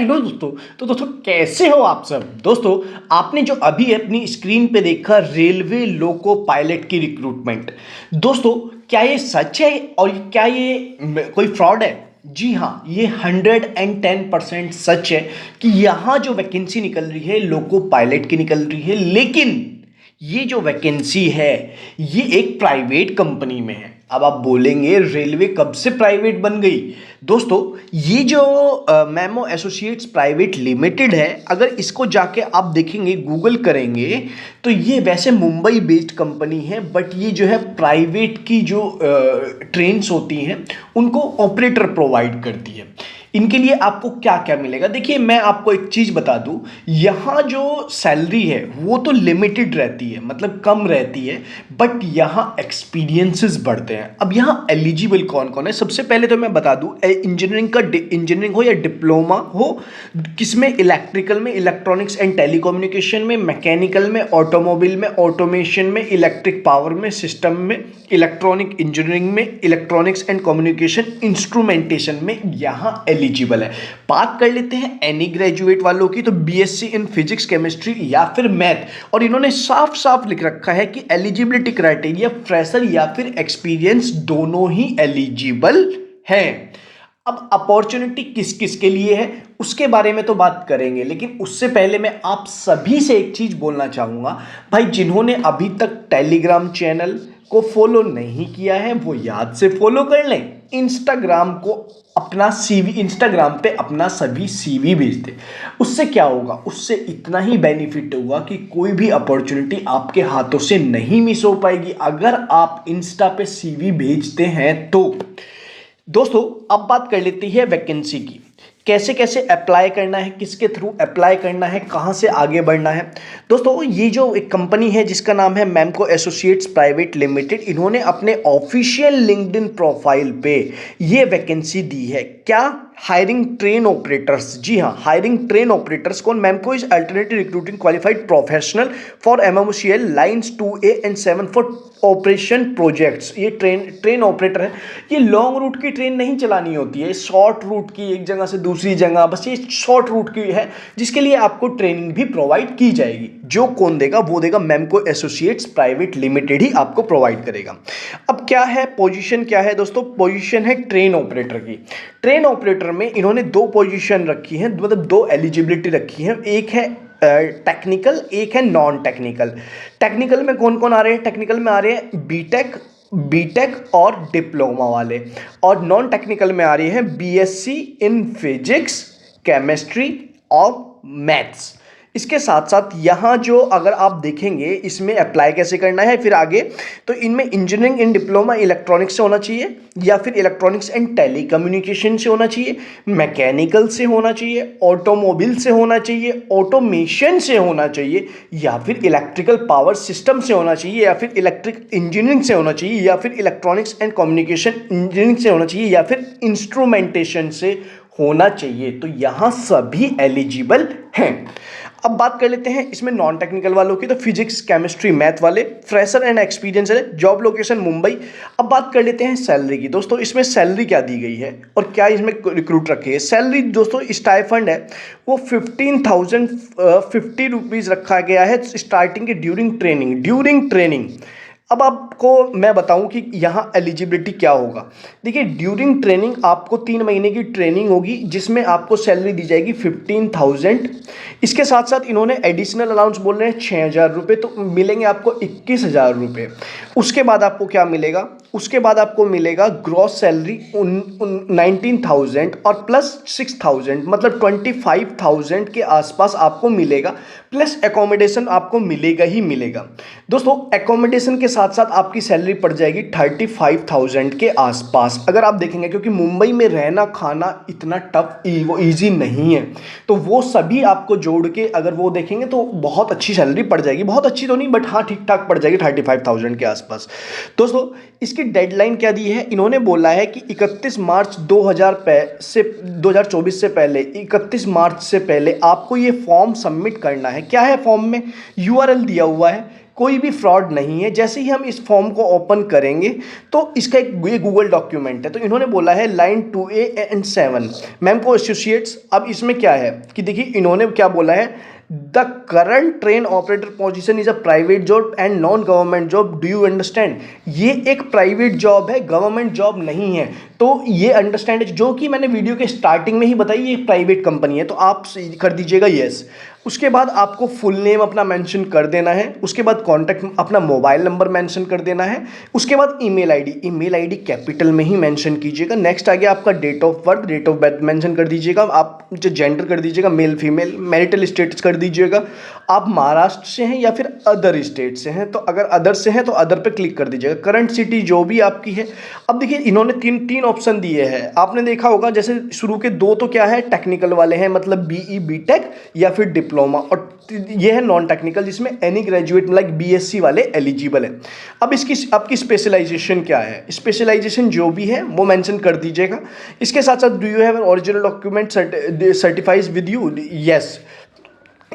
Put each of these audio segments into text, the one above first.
Hello दोस्तों। तो दोस्तों कैसे हो आप सब। दोस्तों आपने जो अभी अपनी स्क्रीन पे देखा रेलवे लोको पायलट की रिक्रूटमेंट, दोस्तों क्या ये सच है और क्या ये कोई फ्रॉड है? जी हाँ, ये 110% सच है कि यहाँ जो वैकेंसी निकल रही है लोको पायलट की निकल रही है, लेकिन ये जो वैकेंसी है ये एक प्राइवेट कंपनी में है। अब आप बोलेंगे रेलवे कब से प्राइवेट बन गई? दोस्तों ये जो मैमो एसोसिएट्स प्राइवेट लिमिटेड है, अगर इसको जाके आप देखेंगे गूगल करेंगे तो ये वैसे मुंबई बेस्ड कंपनी है, बट ये जो है प्राइवेट की जो ट्रेन्स होती हैं उनको ऑपरेटर प्रोवाइड करती है। इनके लिए आपको क्या क्या मिलेगा, देखिए मैं आपको एक चीज़ बता दूं, यहाँ जो सैलरी है वो तो लिमिटेड रहती है, मतलब कम रहती है, बट यहाँ एक्सपीरियंसेस बढ़ते हैं। अब यहाँ एलिजिबल कौन कौन है, सबसे पहले तो मैं बता दूं, इंजीनियरिंग हो या डिप्लोमा हो, किसमें, इलेक्ट्रिकल में, इलेक्ट्रॉनिक्स एंड टेलीकम्युनिकेशन में, मैकेनिकल में, ऑटोमोबाइल में, ऑटोमेशन में, इलेक्ट्रिक पावर में, सिस्टम में, इलेक्ट्रॉनिक इंजीनियरिंग में, इलेक्ट्रॉनिक्स एंड कम्युनिकेशन इंस्ट्रूमेंटेशन में यहाँ एलिजिबल है। बात कर लेते हैं एनी ग्रेजुएट वालों की, तो बीएससी इन फिजिक्स केमिस्ट्री या फिर मैथ, और इन्होंने साफ साफ लिख रखा है कि एलिजिबिलिटी क्राइटेरिया फ्रेशर या फिर एक्सपीरियंस दोनों ही एलिजिबल है। अब अपॉर्चुनिटी किस किस के लिए है उसके बारे में तो बात करेंगे, लेकिन उससे पहले मैं आप सभी से एक चीज बोलना चाहूंगा, भाई जिन्होंने अभी तक टेलीग्राम चैनल को फॉलो नहीं किया है वो याद से फॉलो कर लें। इंस्टाग्राम को अपना सीवी, इंस्टाग्राम पे अपना सभी सीवी भेज दें। उससे क्या होगा, उससे इतना ही बेनिफिट होगा कि कोई भी अपॉर्चुनिटी आपके हाथों से नहीं मिस हो पाएगी अगर आप इंस्टा पे सीवी भेजते हैं तो। दोस्तों अब बात कर लेते हैं वैकेंसी की, कैसे कैसे अप्लाई करना है, किसके थ्रू अप्लाई करना है, कहाँ से आगे बढ़ना है। दोस्तों ये जो एक कंपनी है जिसका नाम है मैमको एसोसिएट्स प्राइवेट लिमिटेड, इन्होंने अपने ऑफिशियल लिंक्डइन प्रोफाइल पे ये वैकेंसी दी है। क्या? Hiring train operators. जी हाँ, हायरिंग ट्रेन ऑपरेटर्स। कौन? मैमको is alternative recruiting qualified professional for MMCL lines 2A and 7 for operation projects. ये ट्रेन ऑपरेटर है। ये लॉन्ग रूट की ट्रेन नहीं चलानी होती है, शॉर्ट रूट की, एक जगह से दूसरी जगह, बस ये शॉर्ट रूट की है जिसके लिए आपको ट्रेनिंग भी प्रोवाइड की जाएगी। जो कौन देगा? वो देगा मैमको एसोसिएट्स प्राइवेट लिमिटेड ही आपको प्रोवाइड करेगा। अब क्या है पोजीशन, क्या है दोस्तों? पोजीशन है ट्रेन ऑपरेटर की। ट्रेन ऑपरेटर में इन्होंने दो पोजीशन रखी है, मतलब दो एलिजिबिलिटी रखी है, एक है टेक्निकल, एक है नॉन टेक्निकल। टेक्निकल में कौन कौन आ रहे हैं? टेक्निकल में आ रहे हैं बीटेक और डिप्लोमा वाले, और नॉन टेक्निकल में आ रही है बीएससी इन फिजिक्स केमिस्ट्री और मैथ्स। इसके साथ साथ यहाँ जो अगर आप देखेंगे इसमें अप्लाई कैसे करना है फिर आगे, तो इनमें इंजीनियरिंग इन डिप्लोमा इलेक्ट्रॉनिक्स से होना चाहिए, या फिर इलेक्ट्रॉनिक्स एंड टेलीकम्युनिकेशन से होना चाहिए, मैकेनिकल से होना चाहिए, ऑटोमोबाइल से होना चाहिए, ऑटोमेशन से होना चाहिए, या फिर इलेक्ट्रिकल पावर सिस्टम से होना चाहिए, या फिर इलेक्ट्रिक इंजीनियरिंग से होना चाहिए, या फिर इलेक्ट्रॉनिक्स एंड कम्युनिकेशन इंजीनियरिंग से होना चाहिए, या फिर इंस्ट्रूमेंटेशन से होना चाहिए। तो यहाँ सभी एलिजिबल हैं। अब बात कर लेते हैं इसमें नॉन टेक्निकल वालों की, तो फिजिक्स केमिस्ट्री मैथ वाले, फ्रेशर एंड एक्सपीरियंस है, जॉब लोकेशन मुंबई। अब बात कर लेते हैं सैलरी की। दोस्तों इसमें सैलरी क्या दी गई है और क्या इसमें रिक्रूट रखे है। सैलरी दोस्तों स्टाइफंड है वो 15,050 रुपीज़ रखा गया है स्टार्टिंग के ड्यूरिंग ट्रेनिंग। अब आपको मैं बताऊं कि यहाँ एलिजिबिलिटी क्या होगा। देखिए ड्यूरिंग ट्रेनिंग आपको 3 महीने की ट्रेनिंग होगी जिसमें आपको सैलरी दी जाएगी 15,000। इसके साथ साथ इन्होंने एडिशनल अलाउंस बोल रहे हैं 6,000 रुपये, तो मिलेंगे आपको 21,000 रुपये। उसके बाद आपको क्या मिलेगा? उसके बाद आपको मिलेगा ग्रॉस सैलरी 19,000 और प्लस 6,000, मतलब 25,000 के आसपास आपको मिलेगा, प्लस एकोमोडेशन आपको मिलेगा ही मिलेगा। दोस्तों एकोमोडेशन के साथ साथ आपकी सैलरी पड़ जाएगी 35,000 के आसपास अगर आप देखेंगे, क्योंकि मुंबई में रहना खाना इतना टफ वो ईजी नहीं है, तो वो सभी आपको जोड़ के अगर वो देखेंगे तो बहुत अच्छी सैलरी पड़ जाएगी। बहुत अच्छी तो नहीं बट हाँ ठीक ठाक पड़ जाएगी 35,000 के आसपास। दोस्तों इसकी डेडलाइन क्या दी है? इन्होंने बोला है कि 31 मार्च 2024 से पहले, 31 मार्च से पहले आपको ये फॉर्म सबमिट करना है। क्या है फॉर्म में? यूआरएल दिया हुआ है, कोई भी फ्रॉड नहीं है। जैसे ही हम इस फॉर्म को ओपन करेंगे तो इसका एक ये गूगल डॉक्यूमेंट है, तो इन्होंने बोला है लाइन 2A एंड 7 मैम को एसोसिएट्स। अब इसमें क्या है कि देखिए इन्होंने क्या बोला है, the current train operator position is a private job and non government job, do you understand. ये एक प्राइवेट जॉब है, गवर्नमेंट जॉब नहीं है। तो ये अंडरस्टैंड, जो कि मैंने वीडियो के स्टार्टिंग में ही बताई, ये प्राइवेट कंपनी है, तो आप कर दीजिएगा यस। उसके बाद आपको फुल नेम अपना मेंशन कर देना है, उसके बाद कॉन्टैक्ट अपना मोबाइल नंबर मेंशन कर देना है, उसके बाद ईमेल आईडी कैपिटल में ही मेंशन कीजिएगा। नेक्स्ट आ गया आपका डेट ऑफ बर्थ मेंशन कर दीजिएगा। आप जो जेंडर कर दीजिएगा मेल फीमेल, मैरिटल स्टेटस कर दीजिएगा। आप महाराष्ट्र से हैं या फिर अदर स्टेट से हैं, तो अगर अदर से हैं तो अदर पे क्लिक कर दीजिएगा। करंट सिटी जो भी आपकी है। अब देखिए इन्होंने तीन ऑप्शन दिए हैं, आपने देखा होगा। जैसे शुरू के दो तो क्या है, टेक्निकल वाले हैं, मतलब BE BTech या फिर डिप्लोमा, और ये है नॉन टेक्निकल जिसमें एनी ग्रेजुएट लाइक BSc वाले एलिजिबल है। अब इसकी आपकी स्पेशलाइजेशन क्या है, स्पेशलाइजेशन जो भी है वो मेंशन कर दीजिएगा। इसके साथ साथ do you have an original document certifies with you, yes.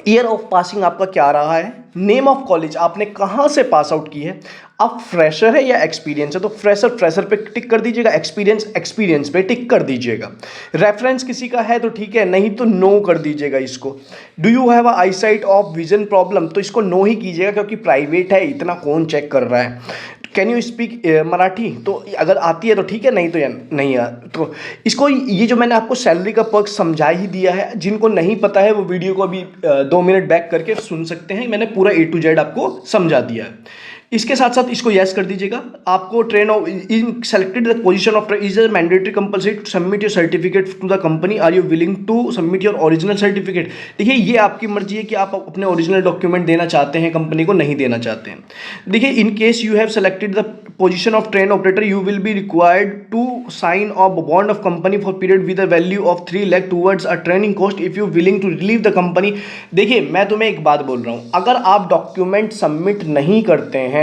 Year of passing आपका क्या रहा है, नेम ऑफ कॉलेज आपने कहाँ से पास आउट की है, आप फ्रेशर है या एक्सपीरियंस है, तो फ्रेशर पे टिक कर दीजिएगा, एक्सपीरियंस पे टिक कर दीजिएगा। रेफरेंस किसी का है तो ठीक है, नहीं तो नो कर दीजिएगा इसको। Do you have a eyesight of vision problem, तो इसको नो ही कीजिएगा क्योंकि प्राइवेट है, इतना कौन चेक कर रहा है। कैन यू स्पीक मराठी, तो अगर आती है तो ठीक है, नहीं तो या नहीं यार। तो इसको ये जो मैंने आपको सैलरी का पर्क समझा ही दिया है, जिनको नहीं पता है वो वीडियो को अभी 2 मिनट बैक करके सुन सकते हैं। मैंने पूरा A to Z आपको समझा दिया है। इसके साथ साथ इसको यस कर दीजिएगा। आपको train of in selected the position of is a mandatory compulsory to submit your certificate to the company, are you willing to submit your original certificate. देखिए ये आपकी मर्जी है कि आप अपने ओरिजिनल डॉक्यूमेंट देना चाहते हैं कंपनी को, नहीं देना चाहते हैं। देखिए in case you have selected the position of train operator you will be required to sign of bond of company for period with a value of 3 lakh towards a training cost if you willing to relieve the company. देखिए मैं तुम्हें एक बात बोल रहा हूँ, अगर आप डॉक्यूमेंट सबमिट नहीं करते हैं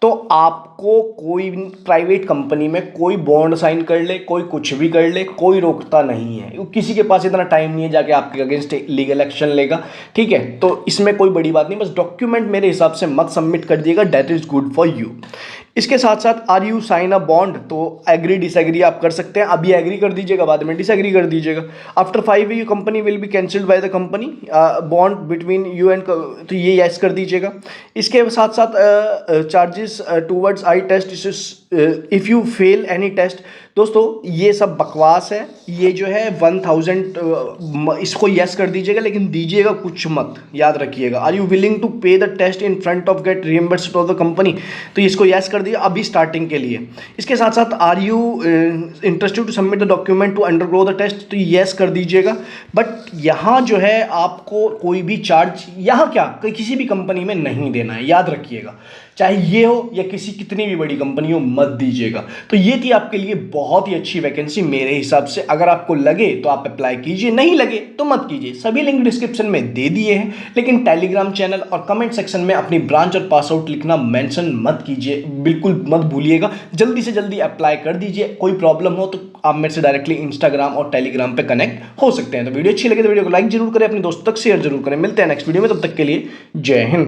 तो आपको कोई प्राइवेट कंपनी में कोई बॉन्ड साइन कर ले, कोई कुछ भी कर ले, कोई रोकता नहीं है। किसी के पास इतना टाइम नहीं है जाके आपके अगेंस्ट लीगल एक्शन लेगा, ठीक है। तो इसमें कोई बड़ी बात नहीं, बस डॉक्यूमेंट मेरे हिसाब से मत सबमिट कर दिएगा, that is good for you. इसके साथ साथ are you sign a bond, तो एग्री डिसएग्री आप कर सकते हैं। अभी एग्री कर दीजिएगा, बाद में डिसएग्री कर दीजिएगा। After 5 year company will be cancelled by the company bond between you and, तो ये यस कर दीजिएगा। इसके साथ साथ charges towards eye test if you fail any test. दोस्तों ये सब बकवास है, ये जो है 1000 इसको यस कर दीजिएगा, लेकिन दीजिएगा कुछ मत, याद रखिएगा। Are you willing to pay the test in front of gate reimbursed of the company, तो इसको यस कर दिया अभी स्टार्टिंग के लिए। इसके साथ साथ are you interested to submit the document to undergo the test, तो यस कर दीजिएगा। बट यहाँ जो है आपको कोई भी चार्ज यहाँ क्या किसी भी कंपनी में नहीं देना है, याद रखिएगा। चाहे ये हो या किसी कितनी भी बड़ी कंपनी हो, मत दीजिएगा। तो ये थी आपके लिए बहुत ही अच्छी वैकेंसी मेरे हिसाब से। अगर आपको लगे तो आप अप्लाई कीजिए, नहीं लगे तो मत कीजिए। सभी लिंक डिस्क्रिप्शन में दे दिए हैं, लेकिन टेलीग्राम चैनल और कमेंट सेक्शन में अपनी ब्रांच और पास आउट लिखना मेंशन मत कीजिए, बिल्कुल मत भूलिएगा। जल्दी से जल्दी अप्लाई कर दीजिए। कोई प्रॉब्लम हो तो आप मेरे से डायरेक्टली इंस्टाग्राम और टेलीग्राम पे कनेक्ट हो सकते हैं। तो वीडियो अच्छी लगे तो वीडियो को लाइक जरूर करें, अपने दोस्तों तक शेयर जरूर करें। मिलते हैं नेक्स्ट वीडियो में, तब तक के लिए जय हिंद।